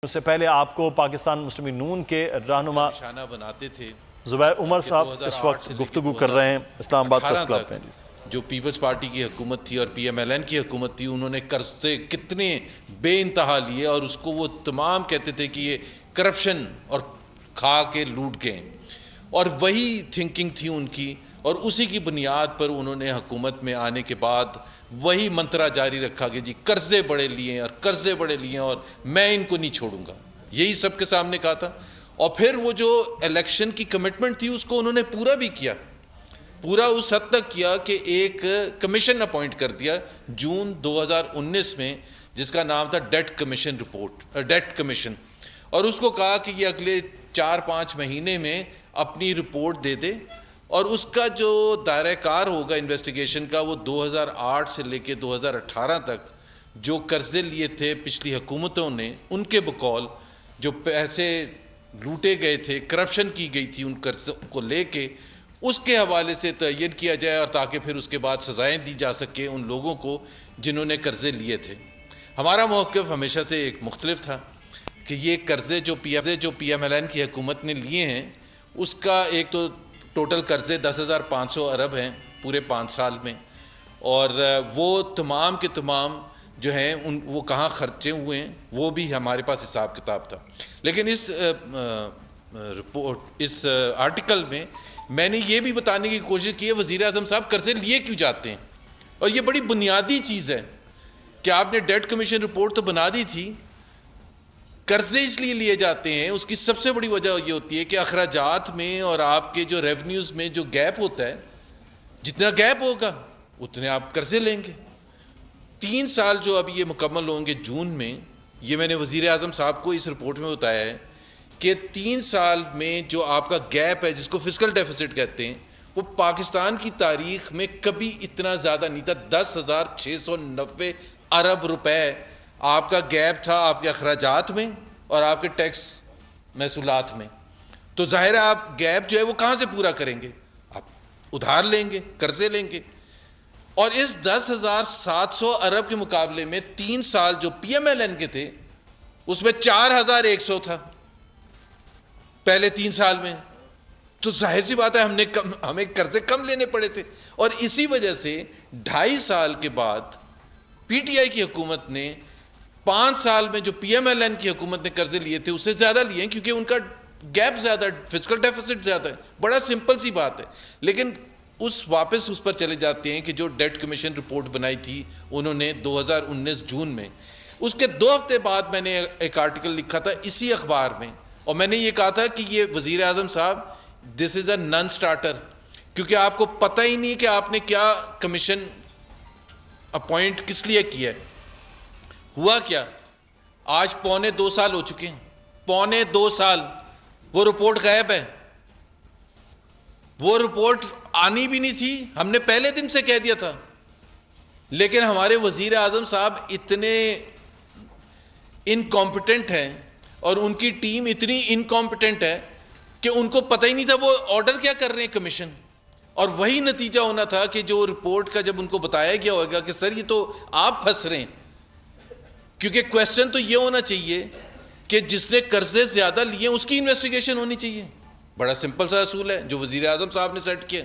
اس سے پہلے آپ کو پاکستان مسلم نون کے رہنما نشانہ بناتے تھے زبیر عمر صاحب اس وقت گفتگو کر رہے ہیں اسلام آباد پریس کلب پہ. جو پیپلز پارٹی کی حکومت تھی اور پی ایم ایل این کی حکومت تھی، انہوں نے قرضے کتنے بے انتہا لیے اور اس کو وہ تمام کہتے تھے کہ یہ کرپشن اور کھا کے لوٹ گئے، اور وہی تھنکنگ تھی ان کی، اور اسی کی بنیاد پر انہوں نے حکومت میں آنے کے بعد وہی منترا جاری رکھا کہ جی قرضے بڑے لیے ہیں اور قرضے بڑے لیے ہیں اور میں ان کو نہیں چھوڑوں گا. یہی سب کے سامنے کہا تھا. اور پھر وہ جو الیکشن کی کمٹمنٹ تھی اس کو انہوں نے پورا بھی کیا، پورا اس حد تک کیا کہ ایک کمیشن اپوائنٹ کر دیا جون 2019 میں، جس کا نام تھا ڈیٹ کمیشن، اور اس کو کہا کہ یہ اگلے 4-5 مہینے میں اپنی رپورٹ دے دے، اور اس کا جو دائرہ کار ہوگا انویسٹیگیشن کا وہ 2008 سے لے کے 2018 تک جو قرضے لیے تھے پچھلی حکومتوں نے، ان کے بقول جو پیسے لوٹے گئے تھے، کرپشن کی گئی تھی ان قرضوں کو لے کے، اس کے حوالے سے تعین کیا جائے، اور تاکہ پھر اس کے بعد سزائیں دی جا سکے ان لوگوں کو جنہوں نے قرضے لیے تھے. ہمارا موقف ہمیشہ سے ایک مختلف تھا کہ یہ قرضے جو پی ایم ایل این کی حکومت نے لیے ہیں، اس کا ایک تو ٹوٹل قرضے 10,500 ارب ہیں پورے 5 سال میں، اور وہ تمام کے تمام جو ہیں وہ کہاں خرچے ہوئے ہیں وہ بھی ہمارے پاس حساب کتاب تھا. لیکن اس آرٹیکل میں نے یہ بھی بتانے کی کوشش کی ہے وزیر اعظم صاحب قرضے لیے کیوں جاتے ہیں، اور یہ بڑی بنیادی چیز ہے کہ آپ نے ڈیٹ کمیشن رپورٹ تو بنا دی تھی. قرضے اس لیے لیے جاتے ہیں، اس کی سب سے بڑی وجہ یہ ہوتی ہے کہ اخراجات میں اور آپ کے جو ریونیوز میں جو گیپ ہوتا ہے، جتنا گیپ ہوگا اتنے آپ قرضے لیں گے. 3 سال جو ابھی یہ مکمل ہوں گے جون میں، یہ میں نے وزیر اعظم صاحب کو اس رپورٹ میں بتایا ہے کہ 3 سال میں جو آپ کا گیپ ہے، جس کو فسکل ڈیفیسٹ کہتے ہیں، وہ پاکستان کی تاریخ میں کبھی اتنا زیادہ نہیں تھا. 10,690 ارب روپے آپ کا گیپ تھا آپ کے اخراجات میں اور آپ کے ٹیکس محصولات میں. تو ظاہر ہے آپ گیپ جو ہے وہ کہاں سے پورا کریں گے؟ آپ ادھار لیں گے، قرضے لیں گے. اور اس 10,700 ارب کے مقابلے میں 3 سال جو پی ایم ایل این کے تھے اس میں 4,100 تھا پہلے 3 سال میں. تو ظاہر سی بات ہے ہمیں قرضے کم لینے پڑے تھے، اور اسی وجہ سے 2.5 سال کے بعد پی ٹی آئی کی حکومت نے 5 سال میں جو پی ایم ایل این کی حکومت نے قرضے لیے تھے اس سے زیادہ لیے ہیں، کیونکہ ان کا گیپ زیادہ، فسکل ڈیفیسٹ زیادہ ہے. بڑا سمپل سی بات ہے. لیکن واپس اس پر چلے جاتے ہیں کہ جو ڈیٹ کمیشن رپورٹ بنائی تھی انہوں نے 2019 جون میں، اس کے 2 ہفتے بعد میں نے ایک آرٹیکل لکھا تھا اسی اخبار میں، اور میں نے یہ کہا تھا کہ یہ وزیر اعظم صاحب دس از اے نان سٹارٹر، کیونکہ آپ کو پتہ ہی نہیں کہ آپ نے کیا کمیشن اپوائنٹ کس لیے کیا ہے. ہوا کیا؟ آج 2.25 سال ہو چکے ہیں، 2.25 سال وہ رپورٹ غائب ہے. وہ رپورٹ آنی بھی نہیں تھی، ہم نے پہلے دن سے کہہ دیا تھا، لیکن ہمارے وزیر اعظم صاحب اتنے انکمپیٹنٹ ہیں اور ان کی ٹیم اتنی انکمپیٹنٹ ہے کہ ان کو پتہ ہی نہیں تھا وہ آرڈر کیا کر رہے ہیں کمیشن. اور وہی نتیجہ ہونا تھا کہ جو رپورٹ کا جب ان کو بتایا گیا ہوگا کہ سر یہ تو آپ پھنس رہے ہیں، کیونکہ کویسچن تو یہ ہونا چاہیے کہ جس نے قرضے زیادہ لیے اس کی انویسٹیگیشن ہونی چاہیے. بڑا سمپل سا اصول ہے جو وزیر اعظم صاحب نے سیٹ کیا.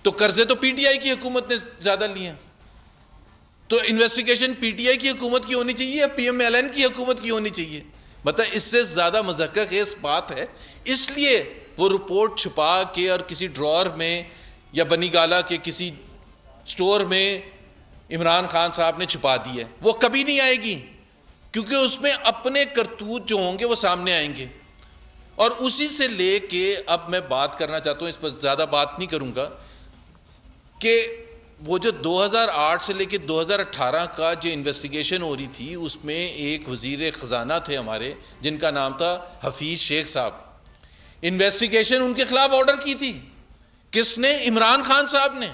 تو قرضے تو پی ٹی آئی کی حکومت نے زیادہ لیے ہیں، تو انویسٹیگیشن پی ٹی آئی کی حکومت کی ہونی چاہیے یا پی ایم ایل این کی حکومت کی ہونی چاہیے؟ مطلب اس سے زیادہ مذاق خیز بات ہے. اس لیے وہ رپورٹ چھپا کے اور کسی ڈرار میں یا بنی گالا کے کسی سٹور میں عمران خان صاحب نے چھپا دی ہے. وہ کبھی نہیں آئے گی، کیونکہ اس میں اپنے کرتوت جو ہوں گے وہ سامنے آئیں گے. اور اسی سے لے کے اب میں بات کرنا چاہتا ہوں، اس پر زیادہ بات نہیں کروں گا، کہ وہ جو 2008 سے لے کے 2018 کا جو انویسٹیگیشن ہو رہی تھی اس میں ایک وزیر خزانہ تھے ہمارے جن کا نام تھا حفیظ شیخ صاحب. انویسٹیگیشن ان کے خلاف آرڈر کی تھی. کس نے؟ عمران خان صاحب نے.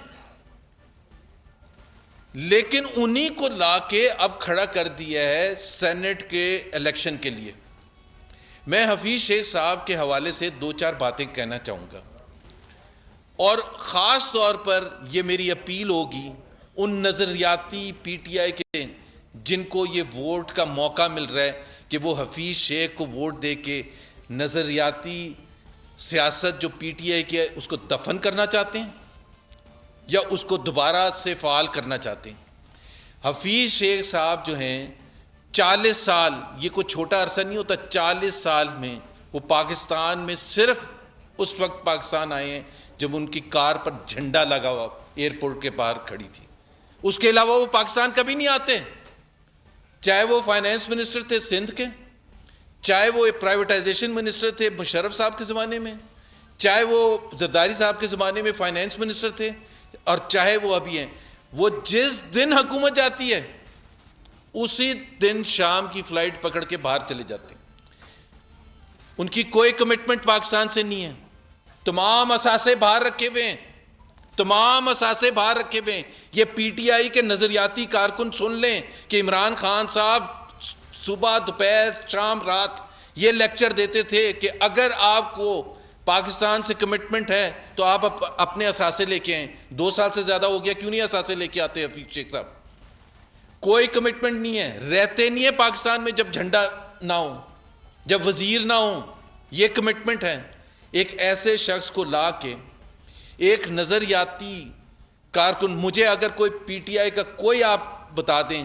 لیکن انہی کو لا کے اب کھڑا کر دیا ہے سینٹ کے الیکشن کے لیے. میں حفیظ شیخ صاحب کے حوالے سے 2-4 باتیں کہنا چاہوں گا، اور خاص طور پر یہ میری اپیل ہوگی ان نظریاتی پی ٹی آئی کے جن کو یہ ووٹ کا موقع مل رہا ہے کہ وہ حفیظ شیخ کو ووٹ دے کے نظریاتی سیاست جو پی ٹی آئی کی ہے اس کو دفن کرنا چاہتے ہیں یا اس کو دوبارہ سے فعال کرنا چاہتے ہیں. حفیظ شیخ صاحب جو ہیں 40 سال، یہ کوئی چھوٹا عرصہ نہیں ہوتا، 40 سال میں وہ پاکستان میں صرف اس وقت پاکستان آئے ہیں جب ان کی کار پر جھنڈا لگا ہوا ایئرپورٹ کے باہر کھڑی تھی. اس کے علاوہ وہ پاکستان کبھی نہیں آتے، چاہے وہ فائنانس منسٹر تھے سندھ کے، چاہے وہ پرائیویٹائزیشن منسٹر تھے مشرف صاحب کے زمانے میں، چاہے وہ زرداری صاحب کے زمانے میں فائنانس منسٹر تھے، اور چاہے وہ ابھی ہیں. وہ جس دن حکومت جاتی ہے اسی دن شام کی فلائٹ پکڑ کے باہر چلے جاتے ہیں. ان کی کوئی کمٹمنٹ پاکستان سے نہیں ہے. تمام اثاثے باہر رکھے ہوئے ہیں، تمام اثاثے باہر رکھے ہوئے ہیں. یہ پی ٹی آئی کے نظریاتی کارکن سن لیں کہ عمران خان صاحب صبح دوپہر شام رات یہ لیکچر دیتے تھے کہ اگر آپ کو پاکستان سے کمٹمنٹ ہے تو آپ اپنے اثاثے لے کے آئیں. 2 سال سے زیادہ ہو گیا، کیوں نہیں اثاثے لے کے آتے حفیظ شیخ صاحب؟ کوئی کمٹمنٹ نہیں ہے، رہتے نہیں ہے پاکستان میں جب جھنڈا نہ ہو، جب وزیر نہ ہو. یہ کمٹمنٹ ہے. ایک ایسے شخص کو لا کے ایک نظریاتی کارکن، مجھے اگر کوئی پی ٹی آئی کا کوئی آپ بتا دیں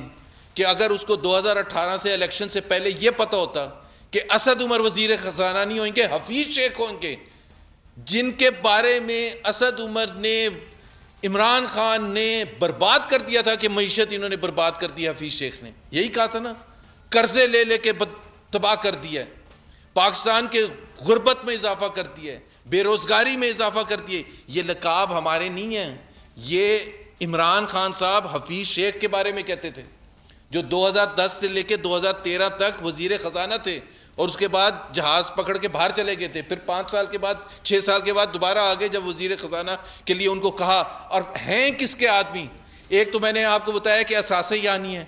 کہ اگر اس کو 2018 سے الیکشن سے پہلے یہ پتہ ہوتا کہ اسد عمر وزیر خزانہ نہیں ہوئیں گے، حفیظ شیخ ہوں گے، جن کے بارے میں اسد عمر نے، عمران خان نے برباد کر دیا تھا کہ معیشت انہوں نے برباد کر دی. حفیظ شیخ نے یہی کہا تھا نا، قرضے لے لے کے تباہ کر دیا ہے، پاکستان کے غربت میں اضافہ کر دیا ہے، بے روزگاری میں اضافہ کر دیا. یہ لقاب ہمارے نہیں ہیں، یہ عمران خان صاحب حفیظ شیخ کے بارے میں کہتے تھے، جو 2010 سے لے کے 2013 تک وزیر خزانہ تھے، اور اس کے بعد جہاز پکڑ کے باہر چلے گئے تھے. پھر 5 سال کے بعد 6 سال کے بعد دوبارہ آگے جب وزیر خزانہ کے لیے ان کو کہا. اور ہیں کس کے آدمی؟ ایک تو میں نے آپ کو بتایا کہ اثاثے یہاں نہیں ہیں،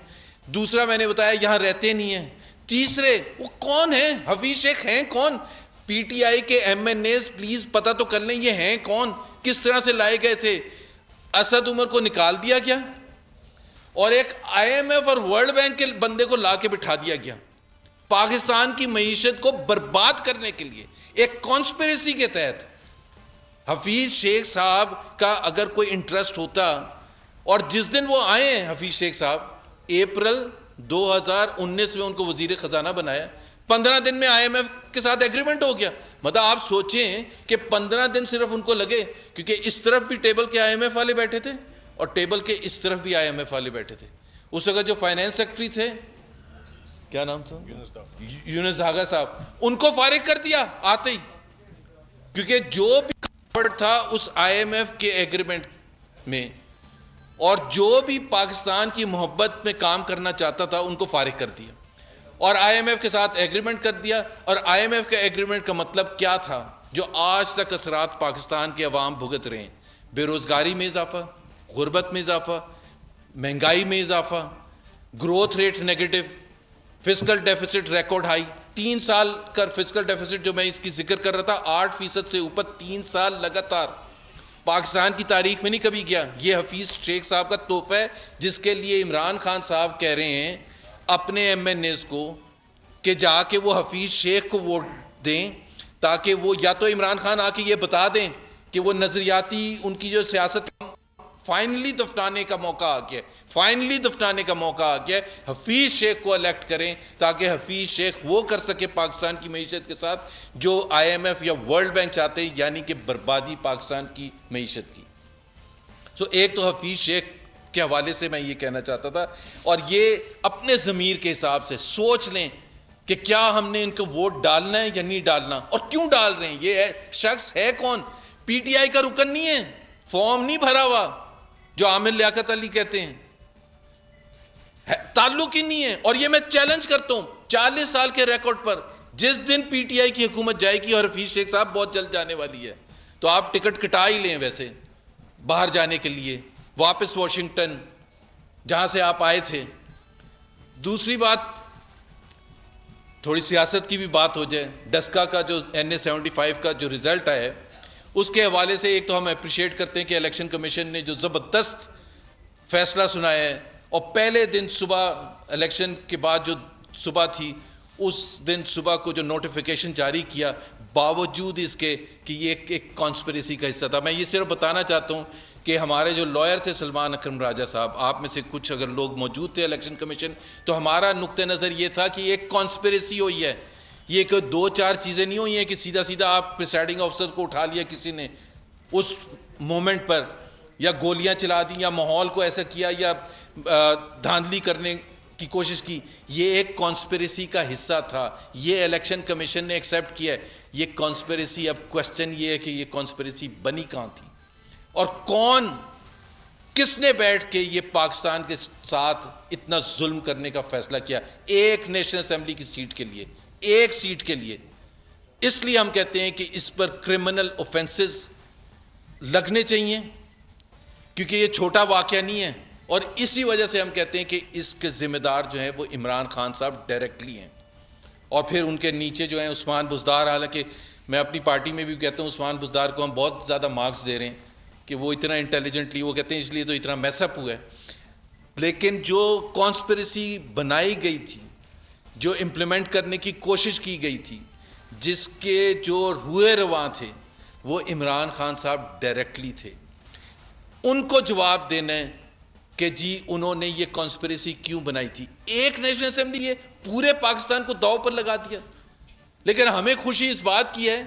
دوسرا میں نے بتایا یہاں رہتے نہیں ہیں، تیسرے وہ کون ہیں؟ حفیظ شیخ ہیں کون؟ پی ٹی آئی کے ایم این ایز پلیز پتہ تو کر لیں یہ ہیں کون، کس طرح سے لائے گئے تھے. اسد عمر کو نکال دیا گیا اور ایک آئی ایم ایف اور ورلڈ بینک کے بندے کو لا کے بٹھا دیا گیا پاکستان کی معیشت کو برباد کرنے کے لیے، ایک کانسپریسی کے تحت. حفیظ شیخ صاحب کا اگر کوئی انٹرسٹ ہوتا، اور جس دن وہ آئے ہیں حفیظ شیخ صاحب، اپریل 2019 میں ان کو وزیر خزانہ بنایا، 15 دن میں آئی ایم ایف کے ساتھ ایگریمنٹ ہو گیا. مطلب آپ سوچیں کہ 15 دن صرف ان کو لگے، کیونکہ اس طرف بھی ٹیبل کے آئی ایم ایف والے بیٹھے تھے اور ٹیبل کے اس طرف بھی آئی ایم ایف والے بیٹھے تھے. اس وقت جو فائنانس سیکرٹری تھے، کیا نام تھا؟ یونس دھاگا صاحب، ان کو فارغ کر دیا آتے ہی، کیونکہ جو بھی تھا اس آئی ایم ایف کے ایگریمنٹ میں، اور جو بھی پاکستان کی محبت میں کام کرنا چاہتا تھا ان کو فارغ کر دیا اور آئی ایم ایف کے ساتھ ایگریمنٹ کر دیا. اور آئی ایم ایف کا ایگریمنٹ کا مطلب کیا تھا جو آج تک اثرات پاکستان کے عوام بھگت رہے ہیں؟ بے روزگاری میں اضافہ، غربت میں اضافہ، مہنگائی میں اضافہ، growth rate negative, fiscal deficits record high. 3 سال کا فسکل ڈیفیسٹ جو میں اس کی ذکر کر رہا تھا، 8% سے اوپر 3 سال لگاتار، پاکستان کی تاریخ میں نہیں کبھی گیا. یہ حفیظ شیخ صاحب کا تحفہ ہے، جس کے لیے عمران خان صاحب کہہ رہے ہیں اپنے ایم این ایز کو کہ جا کے وہ حفیظ شیخ کو ووٹ دیں، تاکہ وہ یا تو عمران خان آ کے یہ بتا دیں کہ وہ نظریاتی ان کی جو سیاست فائنلی دفنانے کا موقع آ گیا، فائنلی دفنانے کا موقع آ گیا، حفیظ شیخ کو الیکٹ کریں تاکہ حفیظ شیخ وہ کر سکے پاکستان کی معیشت کے ساتھ جو آئی ایم ایف یا ورلڈ بینک چاہتے ہیں، یعنی کہ بربادی پاکستان کی معیشت کی. ایک تو حفیظ شیخ کے حوالے سے میں یہ کہنا چاہتا تھا، اور یہ اپنے ضمیر کے حساب سے سوچ لیں کہ کیا ہم نے ان کو ووٹ ڈالنا ہے یا نہیں ڈالنا، اور کیوں ڈال رہے ہیں. یہ شخص ہے کون؟ پی ٹی آئی کا رکن نہیں ہے، فارم نہیں بھرا ہوا جو عامر لیاقت علی کہتے ہیں، تعلق ہی نہیں ہے. اور یہ میں چیلنج کرتا ہوں 40 سال کے ریکارڈ پر، جس دن پی ٹی آئی کی حکومت جائے گی، اور حفیظ شیخ صاحب بہت جلد جانے والی ہے، تو آپ ٹکٹ کٹا ہی لیں ویسے باہر جانے کے لیے، واپس واشنگٹن جہاں سے آپ آئے تھے. دوسری بات، تھوڑی سیاست کی بھی بات ہو جائے. ڈسکا کا جو NA-75 کا جو رزلٹ آیا ہے، اس کے حوالے سے ایک تو ہم اپریشیٹ کرتے ہیں کہ الیکشن کمیشن نے جو زبردست فیصلہ سنایا ہے، اور پہلے دن صبح الیکشن کے بعد جو صبح تھی اس دن صبح کو جو نوٹیفیکیشن جاری کیا باوجود اس کے کہ یہ ایک کانسپریسی کا حصہ تھا. میں یہ صرف بتانا چاہتا ہوں کہ ہمارے جو لائر تھے سلمان اکرم راجہ صاحب, آپ میں سے کچھ اگر لوگ موجود تھے الیکشن کمیشن, تو ہمارا نقطہ نظر یہ تھا کہ ایک کانسپریسی ہوئی ہے, یہ کہ 2-4 چیزیں نہیں ہوئی ہیں کہ سیدھا سیدھا آپ پریسائڈنگ آفیسر کو اٹھا لیا کسی نے اس مومنٹ پر, یا گولیاں چلا دی یا ماحول کو ایسا کیا یا دھاندلی کرنے کی کوشش کی. یہ ایک کانسپریسی کا حصہ تھا, یہ الیکشن کمیشن نے ایکسیپٹ کیا ہے یہ کانسپریسی. اب کوسچن یہ ہے کہ یہ کانسپریسی بنی کہاں تھی اور کون کس نے بیٹھ کے یہ پاکستان کے ساتھ اتنا ظلم کرنے کا فیصلہ کیا ایک نیشنل اسمبلی کی سیٹ کے لیے, ایک سیٹ کے لیے. اس لیے ہم کہتے ہیں کہ اس پر کرمنل اوفینسز لگنے چاہیے کیونکہ یہ چھوٹا واقعہ نہیں ہے, اور اسی وجہ سے ہم کہتے ہیں کہ اس کے ذمہ دار جو ہیں وہ عمران خان صاحب ڈائریکٹلی ہیں, اور پھر ان کے نیچے جو ہیں عثمان بزدار. حالانکہ میں اپنی پارٹی میں بھی کہتا ہوں عثمان بزدار کو ہم بہت زیادہ مارکس دے رہے ہیں کہ وہ اتنا انٹیلیجنٹلی, وہ کہتے ہیں اس لیے تو اتنا میس اپ ہوا ہے, لیکن جو کانسپریسی بنائی گئی تھی, جو امپلیمنٹ کرنے کی کوشش کی گئی تھی, جس کے جو روئے رواں تھے وہ عمران خان صاحب ڈائریکٹلی تھے. ان کو جواب دینا ہے کہ جی انہوں نے یہ کانسپریسی کیوں بنائی تھی. ایک نیشنل اسمبلی یہ پورے پاکستان کو داؤ پر لگا دیا. لیکن ہمیں خوشی اس بات کی ہے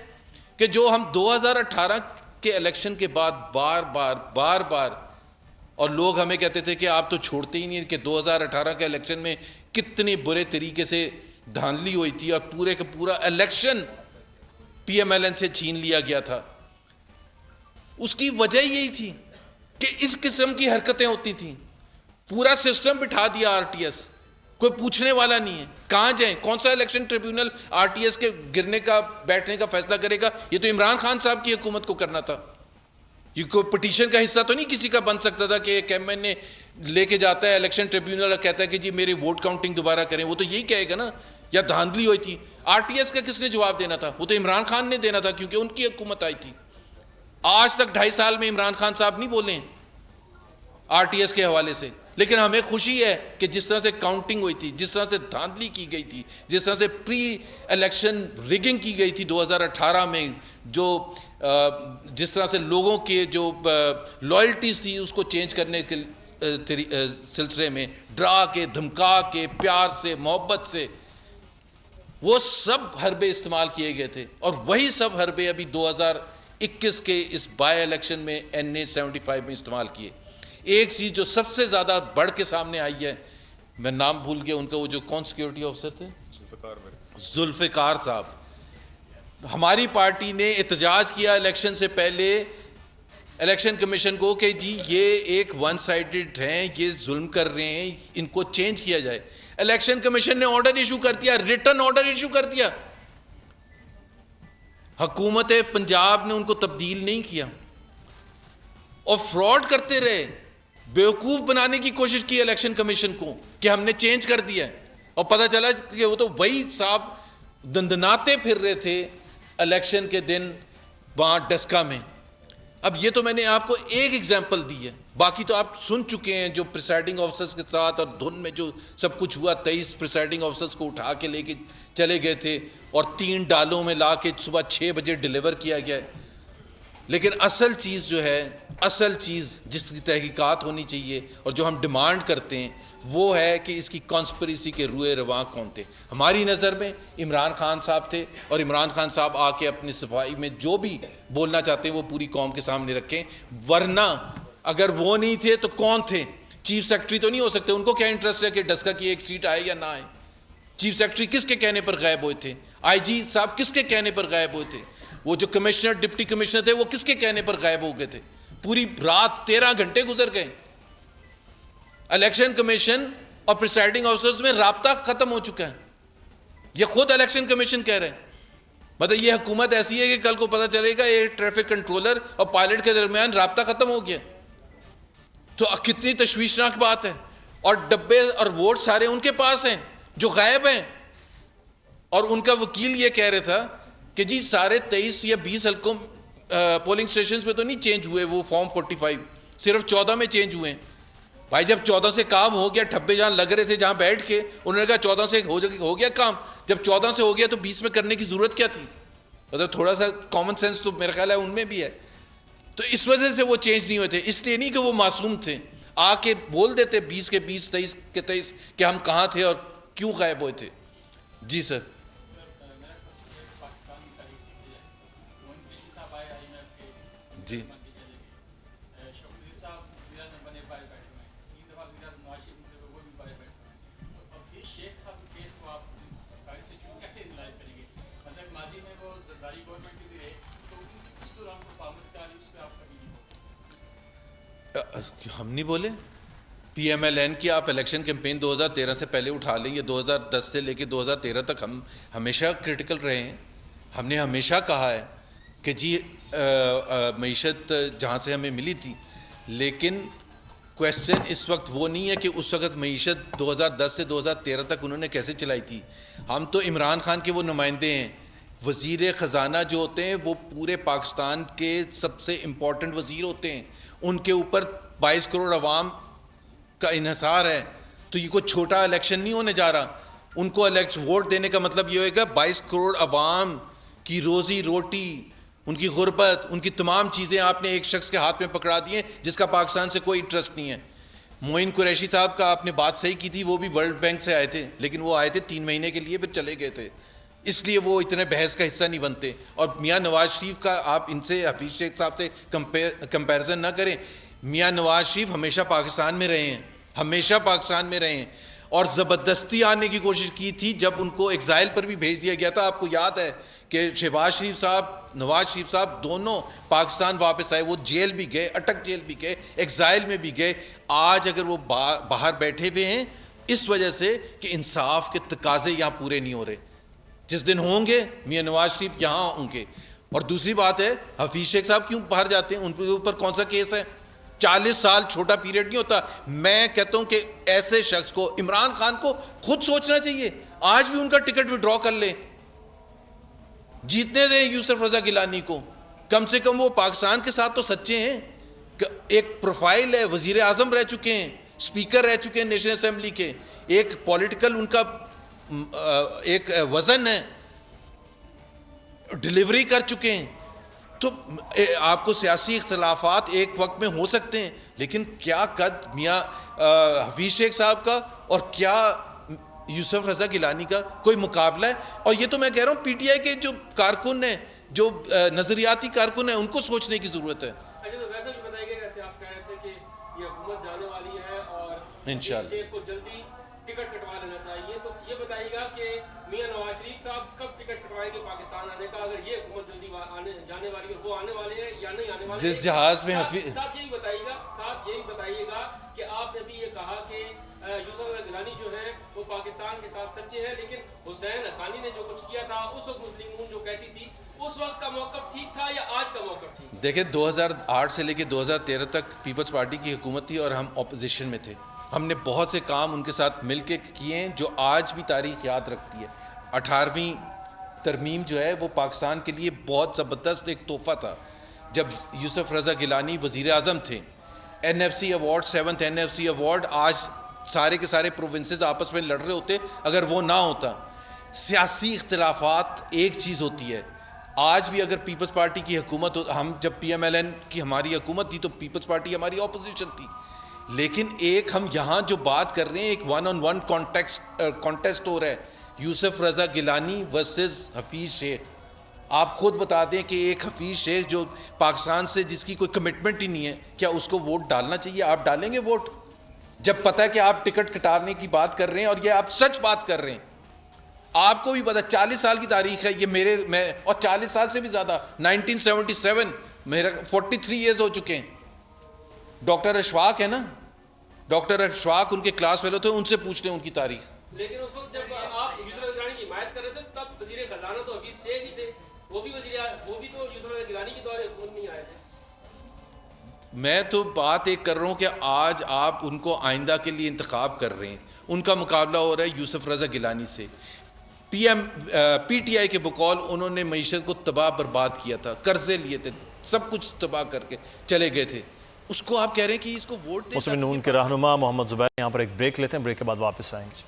کہ جو ہم 2018 کے الیکشن کے بعد بار بار اور لوگ ہمیں کہتے تھے کہ آپ تو چھوڑتے ہی نہیں کہ 2018 کے الیکشن میں کتنے برے طریقے سے دھاندلی ہوئی تھی اور پورے کا پورا election P M L N سے چھین لیا گیا تھا. اس کی وجہ یہی تھی کہ اس قسم کی حرکتیں ہوتی تھیں. پورا سسٹم بٹھا دیا آر ٹی ایس, کوئی پوچھنے والا نہیں ہے کہاں جائیں, کون سا election tribunal R T S کے گرنے کا بیٹھنے کا فیصلہ کرے گا. یہ تو عمران خان صاحب کی حکومت کو کرنا تھا. یہ کوئی پٹیشن کا حصہ تو نہیں کسی کا بن سکتا تھا کہ ایک ایم این اے لے کے جاتا ہے الیکشن ٹریبیونل اور کہتا ہے کہ جی میری ووٹ کاؤنٹنگ دوبارہ کریں. وہ تو یہی کہے گا نا, یا دھاندلی ہوئی تھی. آر ٹی ایس کا کس نے جواب دینا تھا؟ وہ تو عمران خان نے دینا تھا کیونکہ ان کی حکومت آئی تھی. آج تک 2.5 سال میں عمران خان صاحب نہیں بولے آر ٹی ایس کے حوالے سے. لیکن ہمیں خوشی ہے کہ جس طرح سے کاؤنٹنگ ہوئی تھی, جس طرح سے دھاندلی کی گئی تھی, جس طرح سے پری الیکشن ریگنگ کی گئی تھی 2018 میں, جو جس طرح سے لوگوں کے جو لائلٹیز تھی اس کو چینج کرنے کے سلسلے میں ڈرا کے, دھمکا کے, پیار سے, محبت سے, وہ سب حربے استعمال کیے گئے تھے. اور وہی سب حربے ابھی 2021 کے اس بائی الیکشن میں NA 75 میں استعمال کیے. ایک چیز جو سب سے زیادہ بڑھ کے سامنے آئی ہے, میں نام بھول گیا ان کا, وہ جو کون سیکیورٹی آفیسر تھے, ذوالفقار صاحب. ہماری پارٹی نے احتجاج کیا الیکشن سے پہلے الیکشن کمیشن کو کہ جی یہ ایک ون سائیڈڈ ہیں, یہ ظلم کر رہے ہیں, ان کو چینج کیا جائے. الیکشن کمیشن نے آرڈر ایشو کر دیا, ریٹن آرڈر ایشو کر دیا. حکومت پنجاب نے ان کو تبدیل نہیں کیا اور فراڈ کرتے رہے, بیوقوف بنانے کی کوشش کی الیکشن کمیشن کو کہ ہم نے چینج کر دیا. اور پتہ چلا کہ وہ تو وہی صاحب دندناتے پھر رہے تھے الیکشن کے دن وہاں ڈسکا میں. اب یہ تو میں نے آپ کو ایک ایگزامپل دی ہے, باقی تو آپ سن چکے ہیں جو پریسائڈنگ آفیسرز کے ساتھ اور دھن میں جو سب کچھ ہوا. 23 پریسائڈنگ آفیسرز کو اٹھا کے لے کے چلے گئے تھے اور 3 ڈالوں میں لا کے صبح 6 بجے ڈیلیور کیا گیا ہے. لیکن اصل چیز جو ہے, اصل چیز جس کی تحقیقات ہونی چاہیے اور جو ہم ڈیمانڈ کرتے ہیں وہ ہے کہ اس کی کانسپریسی کے روئے رواں کون تھے. ہماری نظر میں عمران خان صاحب تھے, اور عمران خان صاحب آ کے اپنی صفائی میں جو بھی بولنا چاہتے ہیں وہ پوری قوم کے سامنے رکھیں. ورنہ اگر وہ نہیں تھے تو کون تھے؟ چیف سیکرٹری تو نہیں ہو سکتے. ان کو کیا انٹرسٹ ہے کہ ڈسکا کی ایک سیٹ آئے یا نہ آئے؟ چیف سیکرٹری کس کے کہنے پر غائب ہوئے تھے؟ آئی جی صاحب کس کے کہنے پر غائب ہوئے تھے؟ وہ جو کمشنر ڈپٹی کمشنر تھے وہ کس کے کہنے پر غائب ہو گئے تھے؟ پوری رات 13 گھنٹے گزر گئے. الیکشن کمیشن اور پریسائڈنگ آفیسرز میں رابطہ ختم ہو چکا ہے. یہ خود الیکشن کمیشن کہہ رہے ہیں. مطلب یہ حکومت ایسی ہے کہ کل کو پتہ چلے گا یہ ٹریفک کنٹرولر اور پائلٹ کے درمیان رابطہ ختم ہو گیا. تو کتنی تشویشناک بات ہے. اور ڈبے اور ووٹ سارے ان کے پاس ہیں جو غائب ہیں. اور ان کا وکیل یہ کہہ رہا تھا کہ جی سارے 23 یا 20 حلقوں پولنگ اسٹیشنز پہ تو نہیں چینج ہوئے وہ فارم 45, صرف 14 میں چینج ہوئے ہیں. بھائی جب 14 سے کام ہو گیا, ٹھبے جہاں لگ رہے تھے جہاں بیٹھ کے, انہوں نے کہا 14 سے ہو گیا کام. جب 14 سے ہو گیا تو 20 میں کرنے کی ضرورت کیا تھی؟ مطلب تھوڑا سا کامن سینس تو میرا خیال ہے ان میں بھی ہے. تو اس وجہ سے وہ چینج نہیں ہوئے تھے, اس لیے نہیں کہ وہ معصوم تھے. آ کے بول دیتے 20 کے 20, 23 کے 23 کہ ہم کہاں تھے اور کیوں غائب ہوئے تھے. جی سر. جی ہم نہیں بولے. پی ایم ایل این کی آپ الیکشن کیمپین 2013 سے پہلے اٹھا لیں, یہ 2010 سے لے کے 2013 تک ہم ہمیشہ کرٹیکل رہے ہیں. ہم نے ہمیشہ کہا ہے کہ جی معیشت جہاں سے ہمیں ملی تھی, لیکن کویسچن اس وقت وہ نہیں ہے کہ اس وقت معیشت 2010 سے 2013 تک انہوں نے کیسے چلائی تھی. ہم تو عمران خان کے وہ نمائندے ہیں. وزیر خزانہ جو ہوتے ہیں وہ پورے پاکستان کے سب سے امپورٹنٹ وزیر ہوتے ہیں. ان کے اوپر 22 کروڑ عوام کا انحصار ہے. تو یہ کوئی چھوٹا الیکشن نہیں ہونے جا رہا. ان کو ووٹ دینے کا مطلب یہ ہوئے گا 22 کروڑ عوام کی روزی روٹی, ان کی غربت, ان کی تمام چیزیں آپ نے ایک شخص کے ہاتھ میں پکڑا دی ہیں جس کا پاکستان سے کوئی انٹرسٹ نہیں ہے. معین قریشی صاحب کا آپ نے بات صحیح کی تھی, وہ بھی ورلڈ بینک سے آئے تھے, لیکن وہ آئے تھے 3 مہینے کے لیے پھر چلے گئے تھے, اس لیے وہ اتنے بحث کا حصہ نہیں بنتے. اور میاں نواز شریف کا آپ ان سے حفیظ شیخ صاحب سے کمپیریزن نہ کریں. میاں نواز شریف ہمیشہ پاکستان میں رہے ہیں, ہمیشہ پاکستان میں رہے ہیں, اور زبردستی آنے کی کوشش کی تھی جب ان کو ایگزائل پر بھی بھیج دیا گیا تھا. آپ کو یاد ہے کہ شہباز شریف صاحب, نواز شریف صاحب دونوں پاکستان واپس آئے. وہ جیل بھی گئے, اٹک جیل بھی گئے, ایگزائل میں بھی گئے. آج اگر وہ باہر بیٹھے ہوئے ہیں اس وجہ سے کہ انصاف کے تقاضے یہاں پورے نہیں ہو رہے. جس دن ہوں گے میاں نواز شریف یہاں ہوں گے. اور دوسری بات ہے, حفیظ شیخ صاحب کیوں باہر جاتے ہیں؟ ان کے اوپر کون سا کیس ہے؟ 40 سال چھوٹا پیریڈ نہیں ہوتا. میں کہتا ہوں کہ ایسے شخص کو, عمران خان کو خود سوچنا چاہیے. آج بھی ان کا ٹکٹ وڈرا کر لیں, جیتنے دیں یوسف رضا گیلانی کو. کم سے کم وہ پاکستان کے ساتھ تو سچے ہیں. ایک پروفائل ہے, وزیر اعظم رہ چکے ہیں, اسپیکر رہ چکے ہیں نیشنل اسمبلی کے, ایک پولیٹیکل ان کا ایک وزن ہے, ڈیلیوری کر چکے ہیں. تو آپ کو سیاسی اختلافات ایک وقت میں ہو سکتے ہیں, لیکن کیا قد میاں حفیظ شیخ صاحب کا اور کیا یوسف رضا گیلانی کا کوئی مقابلہ ہے؟ اور یہ تو میں کہہ رہا ہوں پی ٹی آئی کے جو کارکن ہیں, جو نظریاتی کارکن ہیں, ان کو سوچنے کی ضرورت ہے. اچھا, تو ویسا بھی بتائیے گا, جیسے آپ کہہ رہے تھے کہ یہ حکومت جانے والی ہے اور انشاءاللہ شیخ کو جلدی ٹکٹ کٹوا لینا چاہیے, تو یہ بتائیے گا کہ میاں نواز شریف صاحب کب ٹکٹ کٹوائیں گے پاکستان آنے کا, اگر یہ حکومت جلدی جانے والی ہے, وہ آنے والے ہیں یا نہیں آنے والے؟ جس جہاز میں ساتھ یہی بتائیے گا کہ آپ نے بھی یہ کہا کہ یوسف رضا گیلانی جو ہیں وہ پاکستان کے ساتھ سچے ہیں, لیکن حسین حقانی نے جو کچھ کیا تھا اس وقت مسلم نون جو کہتی تھی, اس وقت کا موقف ٹھیک تھا یا آج کا موقف ٹھیک؟ دیکھیں 2008 سے لے کے 2013 تک پیپلز پارٹی کی حکومت تھی اور ہم اپوزیشن میں تھے. ہم نے بہت سے کام ان کے ساتھ مل کے کیے ہیں جو آج بھی تاریخ یاد رکھتی ہے. 18ویں ترمیم جو ہے وہ پاکستان کے لیے بہت زبردست ایک تحفہ تھا. جب یوسف رضا گیلانی وزیر اعظم تھے, N F C award, 7th N F C award, آج سارے کے سارے پروونسز آپس میں لڑ رہے ہوتے اگر وہ نہ ہوتا. سیاسی اختلافات ایک چیز ہوتی ہے. آج بھی اگر پیپلز پارٹی کی حکومت, ہم جب پی ایم ایل این کی ہماری حکومت تھی تو پیپلز پارٹی ہماری اپوزیشن تھی, لیکن ایک ہم یہاں جو بات کر رہے ہیں ایک 1-on-1 کانٹیسٹ ہو رہا ہے, یوسف رضا گیلانی ورسز حفیظ شیخ. آپ خود بتا دیں کہ ایک حفیظ شیخ جو پاکستان سے جس کی کوئی کمٹمنٹ ہی نہیں ہے, کیا اس کو ووٹ ڈالنا چاہیے؟ آپ ڈالیں گے ووٹ جب پتہ ہے کہ آپ ٹکٹ کٹانے کی بات کر رہے ہیں, اور یہ آپ سچ بات کر رہے ہیں. آپ کو بھی پتا 40 سال کی تاریخ ہے یہ میں اور 40 سال سے بھی زیادہ, 1977 میرا 43 ایئرز ہو چکے ہیں. ڈاکٹر اشفاق ہے نا, ڈاکٹر اشفاق ان کے کلاس فیلو تھے, ان سے پوچھ لیں ان کی تاریخ. لیکن اس وقت جب آپ یوسف رضا گیلانی کی حمایت کر رہے تھے تب وزیر خزانہ تو حفیظ شیخ ہی تھے, وہ بھی تو یوسف رضا گیلانی کے دور حکومت میں آئے تھے. میں تو بات ایک کر رہا ہوں کہ آج آپ ان کو آئندہ کے لیے انتخاب کر رہے ہیں, ان کا مقابلہ ہو رہا ہے یوسف رضا گیلانی سے. پی ٹی آئی کے بقول انہوں نے معیشت کو تباہ برباد کیا تھا, قرضے لیے تھے, سب کچھ تباہ کر کے چلے گئے تھے. اس کو آپ کہہ رہے ہیں کہ اس کو ووٹ دیں. مسلم نون کے رہنما محمد زبیر یہاں پر ایک بریک لیتے ہیں, بریک کے بعد واپس آئیں گے.